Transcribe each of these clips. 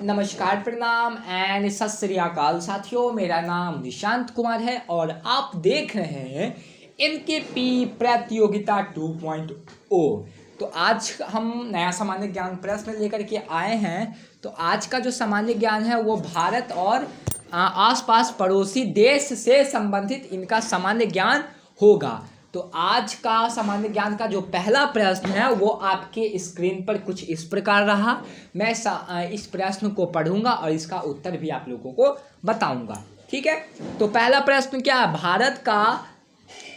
नमस्कार, प्रणाम एंड सत श्री अकाल साथियों। मेरा नाम निशांत कुमार है और आप देख रहे हैं एनकेपी प्रतियोगिता 2.0। तो आज हम नया सामान्य ज्ञान प्रश्न लेकर के आए हैं। तो आज का जो सामान्य ज्ञान है वो भारत और आसपास पड़ोसी देश से संबंधित इनका सामान्य ज्ञान होगा। तो आज का सामान्य ज्ञान का जो पहला प्रश्न है वो आपके स्क्रीन पर कुछ इस प्रकार रहा। मैं इस प्रश्न को पढ़ूंगा और इसका उत्तर भी आप लोगों को बताऊंगा, ठीक है। तो पहला प्रश्न क्या है, भारत का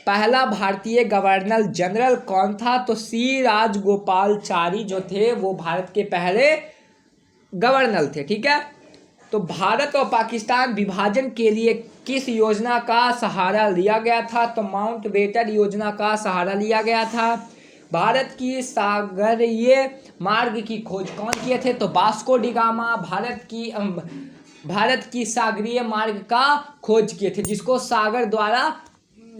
पहला भारतीय गवर्नर जनरल कौन था? तो सी राजगोपालाचारी जो थे वो भारत के पहले गवर्नर थे, ठीक है। तो भारत और पाकिस्तान विभाजन के लिए किस योजना का सहारा लिया गया था? तो माउंटबेटन योजना का सहारा लिया गया था। भारत की सागरीय मार्ग की खोज कौन किए थे? तो वास्को डी गामा भारत की सागरीय मार्ग का खोज किए थे, जिसको सागर द्वारा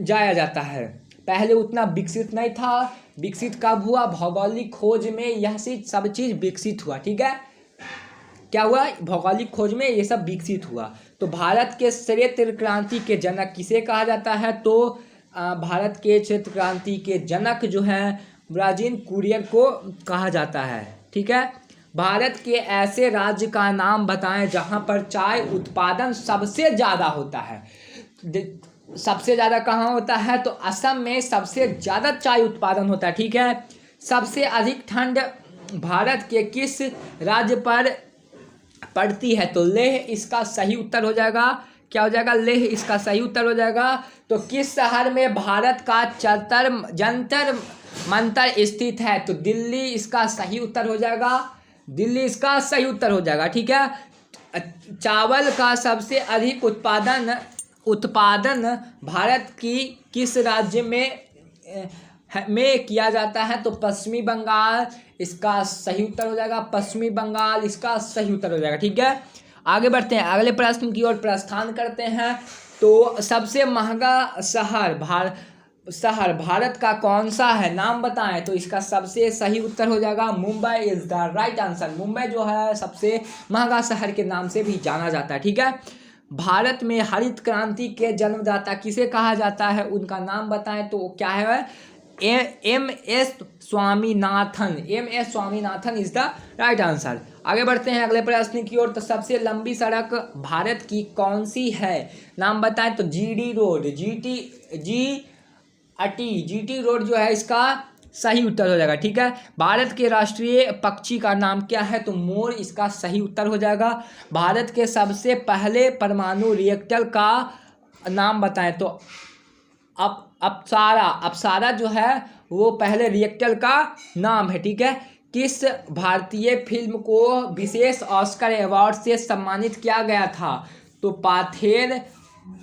जाया जाता है। पहले उतना विकसित नहीं था। विकसित कब हुआ? भौगोलिक खोज में यह सब चीज़ विकसित हुआ, ठीक है। क्या हुआ? भौगोलिक खोज में ये सब विकसित हुआ। तो भारत के क्षेत्र क्रांति के जनक किसे कहा जाता है? तो भारत के क्षेत्र क्रांति के जनक जो है ब्राजील कुरियर को कहा जाता है, ठीक है। भारत के ऐसे राज्य का नाम बताएं जहां पर चाय उत्पादन सबसे ज़्यादा होता है। सबसे ज़्यादा कहाँ होता है? तो असम में सबसे ज़्यादा चाय उत्पादन होता है, ठीक है। सबसे अधिक ठंड भारत के किस राज्य पर पड़ती है? तो लेह इसका सही उत्तर हो जाएगा। क्या हो जाएगा? लेह इसका सही उत्तर हो जाएगा। तो किस शहर में भारत का जंतर मंतर स्थित है? तो दिल्ली इसका सही उत्तर हो जाएगा। दिल्ली इसका सही उत्तर हो जाएगा, ठीक है। चावल का सबसे अधिक उत्पादन भारत की किस राज्य में किया जाता है? तो पश्चिमी बंगाल इसका सही उत्तर हो जाएगा। पश्चिमी बंगाल इसका सही उत्तर हो जाएगा, ठीक है। आगे बढ़ते हैं, अगले प्रश्न की ओर प्रस्थान करते हैं। तो सबसे महंगा शहर भारत का कौन सा है? नाम बताएं। तो इसका सबसे सही उत्तर हो जाएगा Mumbai is the right answer. Mumbai जो है सबसे महंगा शहर के नाम से भी जाना जाता है, ठीक है। भारत में हरित क्रांति के जन्मदाता किसे कहा जाता है? उनका नाम बताएं। तो क्या है? MS. Swaminathan. MS. Swaminathan is the right answer. आगे बढ़ते हैं अगले प्रश्न की ओर। तो सबसे लंबी सड़क भारत की कौन सी है? नाम बताएं। तो जीटी रोड जीटी रोड जो है इसका सही उत्तर हो जाएगा, ठीक है। भारत के राष्ट्रीय पक्षी का नाम क्या है? तो मोर इसका सही उत्तर हो जाएगा। भारत के सबसे पहले परमाणु रिएक्टर का नाम बताएं। तो अप्सरा जो है वो पहले रिएक्टर का नाम है, ठीक है। किस भारतीय फिल्म को विशेष ऑस्कर अवार्ड से सम्मानित किया गया था? तो पाथेर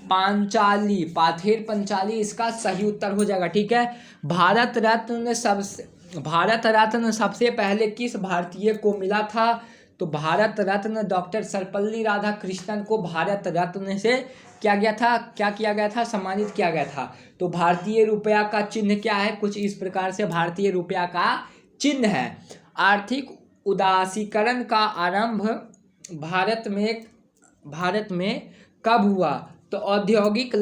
पंचाली इसका सही उत्तर हो जाएगा, ठीक है। भारत रत्न सबसे पहले किस भारतीय को मिला था? तो भारत रत्न डॉक्टर सर्वपल्ली राधाकृष्णन को भारत रत्न से क्या किया गया था? सम्मानित किया गया था। तो भारतीय रुपया का चिन्ह क्या है? कुछ इस प्रकार से भारतीय रुपया का चिन्ह है। आर्थिक उदासीकरण का आरंभ भारत में कब हुआ? तो औद्योगिक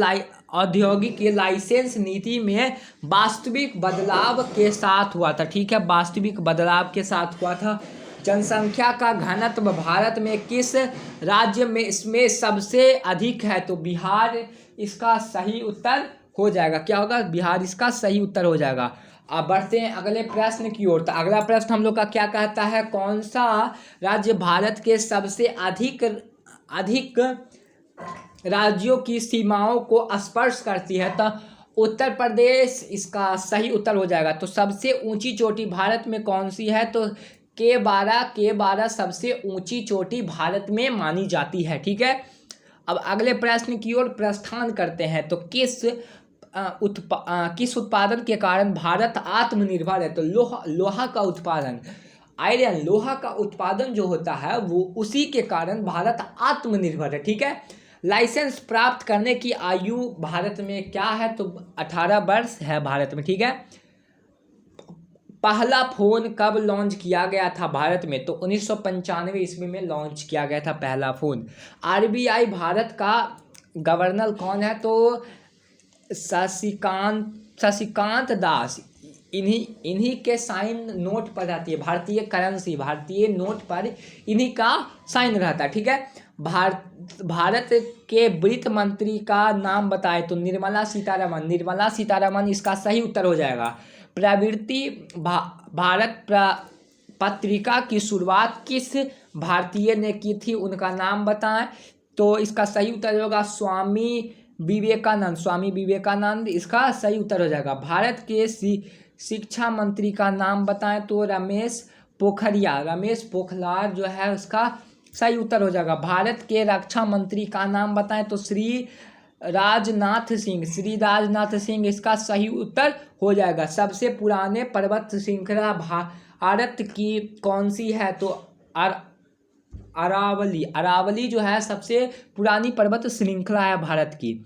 लाइसेंस नीति में वास्तविक बदलाव के साथ हुआ था, ठीक है। वास्तविक बदलाव के साथ हुआ था। जनसंख्या का घनत्व भारत में किस राज्य में इसमें सबसे अधिक है? तो बिहार इसका सही उत्तर हो जाएगा। क्या होगा? बिहार इसका सही उत्तर हो जाएगा। अब बढ़ते हैं अगले प्रश्न की ओर। तो अगला प्रश्न हम लोग का क्या कहता है? कौन सा राज्य भारत के सबसे अधिक राज्यों की सीमाओं को स्पर्श करती है? तो उत्तर प्रदेश इसका सही उत्तर हो जाएगा। तो सबसे ऊंची चोटी भारत में कौन सी है? तो के12 सबसे ऊंची चोटी भारत में मानी जाती है, ठीक है। अब अगले प्रश्न की ओर प्रस्थान करते हैं। तो किस उत्पादन के कारण भारत आत्मनिर्भर है? तो लोहा का उत्पादन, आयरन लोहा का उत्पादन जो होता है वो उसी के कारण भारत आत्मनिर्भर है, ठीक है। लाइसेंस प्राप्त करने की आयु भारत में क्या है? तो 18 वर्ष है भारत में, ठीक है। पहला फ़ोन कब लॉन्च किया गया था भारत में? तो 1995 ईस्वी में लॉन्च किया गया था पहला फ़ोन। आरबीआई भारत का गवर्नर कौन है? तो शशिकांत दास। इन्हीं के साइन नोट पर रहती है, भारतीय करेंसी, भारतीय नोट पर इन्हीं का साइन रहता है। ठीक है। भारत के वित्त मंत्री का नाम बताए तो निर्मला सीतारमन। निर्मला सीतारमन इसका सही उत्तर हो जाएगा। प्रवृत्ति भारत पत्रिका की शुरुआत किस भारतीय ने की थी? उनका नाम बताएं। तो इसका सही उत्तर होगा स्वामी विवेकानंद। स्वामी विवेकानंद इसका सही उत्तर हो जाएगा। भारत के शिक्षा मंत्री का नाम बताएं तो रमेश पोखरियाल। रमेश पोखरियाल जो है उसका सही उत्तर हो जाएगा। भारत के रक्षा मंत्री का नाम बताएं तो श्री राजनाथ सिंह। श्री राजनाथ सिंह इसका सही उत्तर हो जाएगा। सबसे पुराने पर्वत श्रृंखला भारत की कौन सी है? तो अरावली। अरावली जो है सबसे पुरानी पर्वत श्रृंखला है भारत की।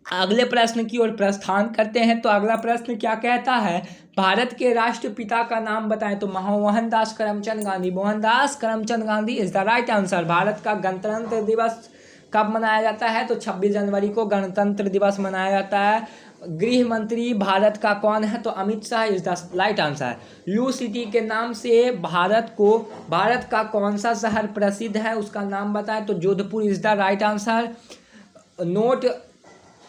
अगले प्रश्न की ओर प्रस्थान करते हैं। तो अगला प्रश्न क्या कहता है? भारत के राष्ट्रपिता का नाम बताएं तो Mohandas Karamchand Gandhi. Mohandas Karamchand Gandhi is the right answer. Bharat का गणतंत्र दिवस कब मनाया जाता है? तो 26 जनवरी को गणतंत्र दिवस मनाया जाता है। गृह मंत्री भारत का कौन है? तो Amit Shah is the right answer. लू सिटी के नाम से भारत का कौन सा शहर प्रसिद्ध है? उसका नाम बताएं तो Jodhpur is the right answer. Note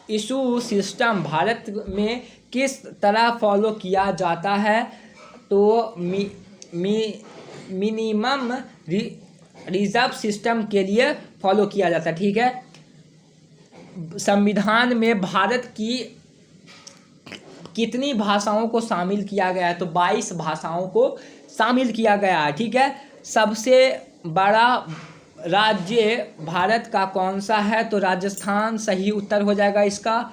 issue system Bharat में किस तरह फॉलो किया जाता है? तो मिनिमम रिजर्व सिस्टम के लिए फॉलो किया जाता है। ठीक है। संविधान में भारत की कितनी भाषाओं को शामिल किया गया है? तो 22 भाषाओं को शामिल किया गया है। ठीक है। सबसे बड़ा राज्य भारत का कौन सा है? तो राजस्थान सही उत्तर हो जाएगा इसका।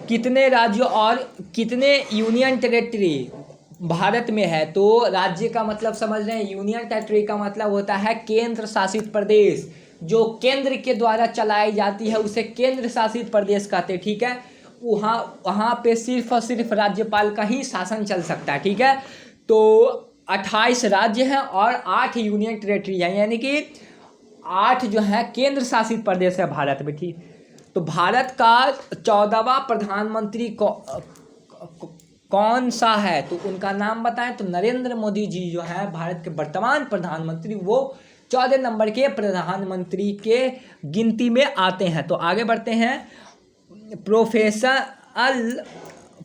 कितने राज्यों और कितने यूनियन टेरिटरी भारत में है? तो राज्य का मतलब समझ रहे हैं। यूनियन टेरिटरी का मतलब होता है केंद्र शासित प्रदेश। जो केंद्र के द्वारा चलाई जाती है उसे केंद्र शासित प्रदेश कहते हैं। ठीक है। वहाँ पे सिर्फ और सिर्फ राज्यपाल का ही शासन चल सकता है। ठीक है। तो 28 राज्य हैं और 8 यूनियन टेरिटरी हैं, यानी कि 8 जो है केंद्र शासित प्रदेश है भारत में। ठीक। तो भारत का 14वां प्रधानमंत्री कौन सा है? तो उनका नाम बताएं तो नरेंद्र मोदी जी जो है भारत के वर्तमान प्रधानमंत्री, वो 14 नंबर के प्रधानमंत्री के गिनती में आते हैं। तो आगे बढ़ते हैं।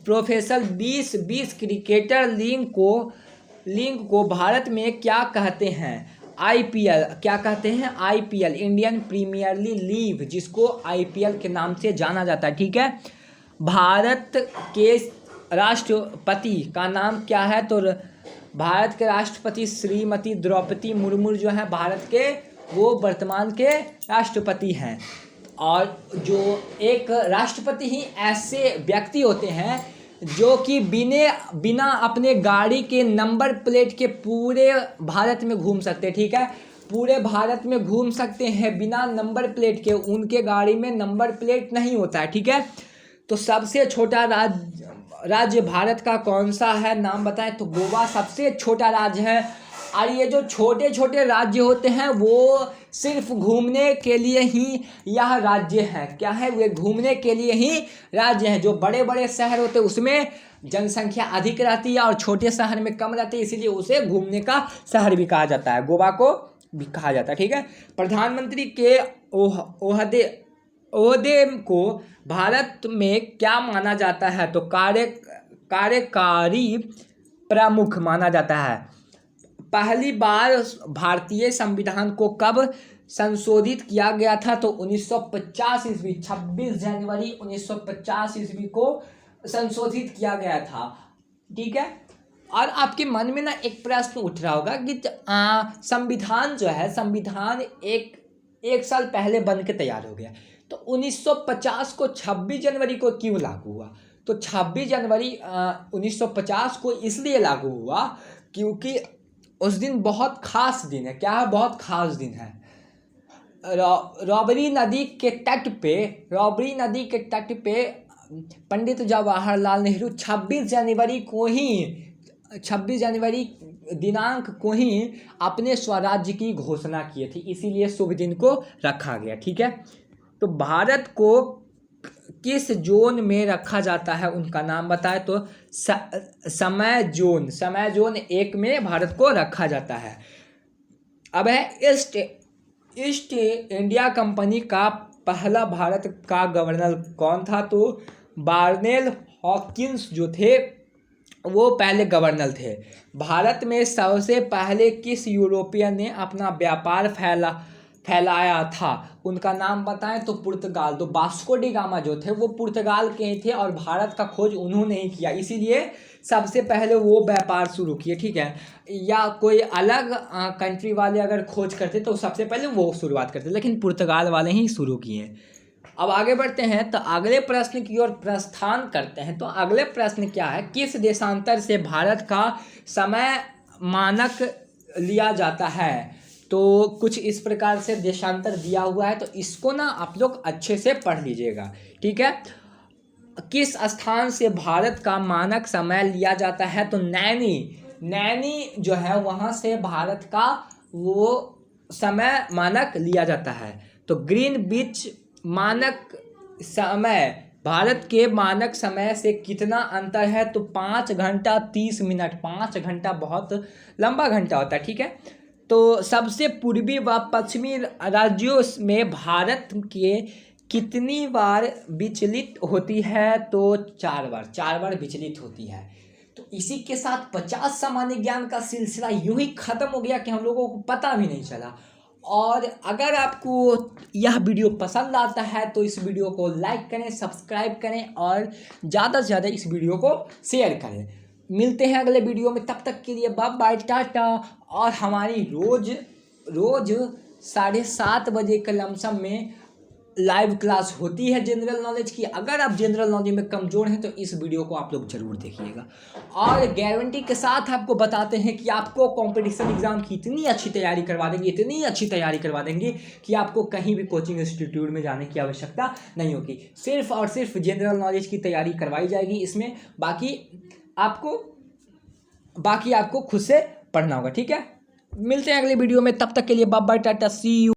प्रोफेशनल 20 क्रिकेटर लीग को भारत में क्या कहते हैं? आईपीएल। क्या कहते हैं? आईपीएल, इंडियन प्रीमियर लीग, जिसको आईपीएल के नाम से जाना जाता है। ठीक है। भारत के राष्ट्रपति का नाम क्या है? तो भारत के राष्ट्रपति श्रीमती द्रौपदी मुर्मू जो है भारत के, वो वर्तमान के राष्ट्रपति हैं। और जो एक राष्ट्रपति ही ऐसे व्यक्ति होते हैं जो कि बिना अपने गाड़ी के नंबर प्लेट के पूरे भारत में घूम सकते हैं। ठीक है। पूरे भारत में घूम सकते हैं बिना नंबर प्लेट के। उनके गाड़ी में नंबर प्लेट नहीं होता है। ठीक है। तो सबसे छोटा राज्य भारत का कौन सा है? नाम बताएं तो गोवा सबसे छोटा राज्य है। और ये जो छोटे छोटे राज्य होते हैं वो सिर्फ घूमने के लिए ही यह राज्य है। क्या है? वे घूमने के लिए ही राज्य हैं। जो बड़े बड़े शहर होते हैं उसमें जनसंख्या अधिक रहती है और छोटे शहर में कम रहती है, इसीलिए उसे घूमने का शहर भी कहा जाता है। गोवा को भी कहा जाता है। ठीक है। प्रधानमंत्री के ओहदे को भारत में क्या माना जाता है? तो कार्यकारी प्रमुख माना जाता है। पहली बार भारतीय संविधान को कब संशोधित किया गया था? तो 1950 ईस्वी, 26 जनवरी 1950 ईस्वी को संशोधित किया गया था। ठीक है। और आपके मन में ना एक प्रश्न उठ रहा होगा कि संविधान जो है, संविधान एक साल पहले बन के तैयार हो गया, तो 1950 को 26 जनवरी को क्यों लागू हुआ? तो 26 जनवरी 1950 को इसलिए लागू हुआ क्योंकि उस दिन बहुत खास दिन है। क्या है? बहुत खास दिन है। राबड़ी नदी के तट पे पंडित जवाहरलाल नेहरू 26 जनवरी को ही 26 जनवरी दिनांक को ही अपने स्वराज्य की घोषणा किए थे, इसीलिए शुभ दिन को रखा गया। ठीक है, तो भारत को किस जोन में रखा जाता है उनका नाम बताए तो समय जोन 1 में भारत को रखा जाता है। अब है ईस्ट इंडिया कंपनी का पहला भारत का गवर्नर कौन था, तो बार्नेल हॉकिंस जो थे वो पहले गवर्नर थे। भारत में सबसे पहले किस यूरोपियन ने अपना व्यापार फैलाया था, उनका नाम बताएं तो पुर्तगाल। तो वास्को डी गामा जो थे वो पुर्तगाल के ही थे और भारत का खोज उन्होंने ही किया, इसीलिए सबसे पहले वो व्यापार शुरू किए। ठीक है, या कोई अलग कंट्री वाले अगर खोज करते तो सबसे पहले वो शुरुआत करते, लेकिन पुर्तगाल वाले ही शुरू किए। अब आगे बढ़ते हैं तो अगले प्रश्न की ओर प्रस्थान करते हैं। तो अगले प्रश्न क्या है, किस देशांतर से भारत का समय मानक लिया जाता है, तो कुछ इस प्रकार से देशांतर दिया हुआ है, तो इसको ना आप लोग अच्छे से पढ़ लीजिएगा। ठीक है, किस स्थान से भारत का मानक समय लिया जाता है, तो नैनी जो है वहाँ से भारत का वो समय मानक लिया जाता है। तो ग्रीनविच मानक समय भारत के मानक समय से कितना अंतर है, तो 5 घंटा 30 मिनट। 5 घंटा बहुत लंबा घंटा होता है। ठीक है, तो सबसे पूर्वी व पश्चिमी राज्यों में भारत के कितनी बार विचलित होती है, तो 4 बार विचलित होती है। तो इसी के साथ 50 सामान्य ज्ञान का सिलसिला यूं ही खत्म हो गया कि हम लोगों को पता भी नहीं चला। और अगर आपको यह वीडियो पसंद आता है तो इस वीडियो को लाइक करें, सब्सक्राइब करें और ज़्यादा से ज़्यादा इस वीडियो को शेयर करें। मिलते हैं अगले वीडियो में, तब तक के लिए बाय बाय, टाटा। और हमारी रोज 7:30 बजे के लमसम में लाइव क्लास होती है जनरल नॉलेज की। अगर आप जनरल नॉलेज में कमज़ोर हैं तो इस वीडियो को आप लोग जरूर देखिएगा, और गारंटी के साथ आपको बताते हैं कि आपको कंपटीशन एग्जाम की इतनी अच्छी तैयारी करवा देंगे कि आपको कहीं भी कोचिंग इंस्टीट्यूट में जाने की आवश्यकता नहीं होगी। सिर्फ और सिर्फ जनरल नॉलेज की तैयारी करवाई जाएगी इसमें, बाकी आपको खुद से पढ़ना होगा। ठीक है, मिलते हैं अगले वीडियो में, तब तक के लिए bye bye, tata, see you.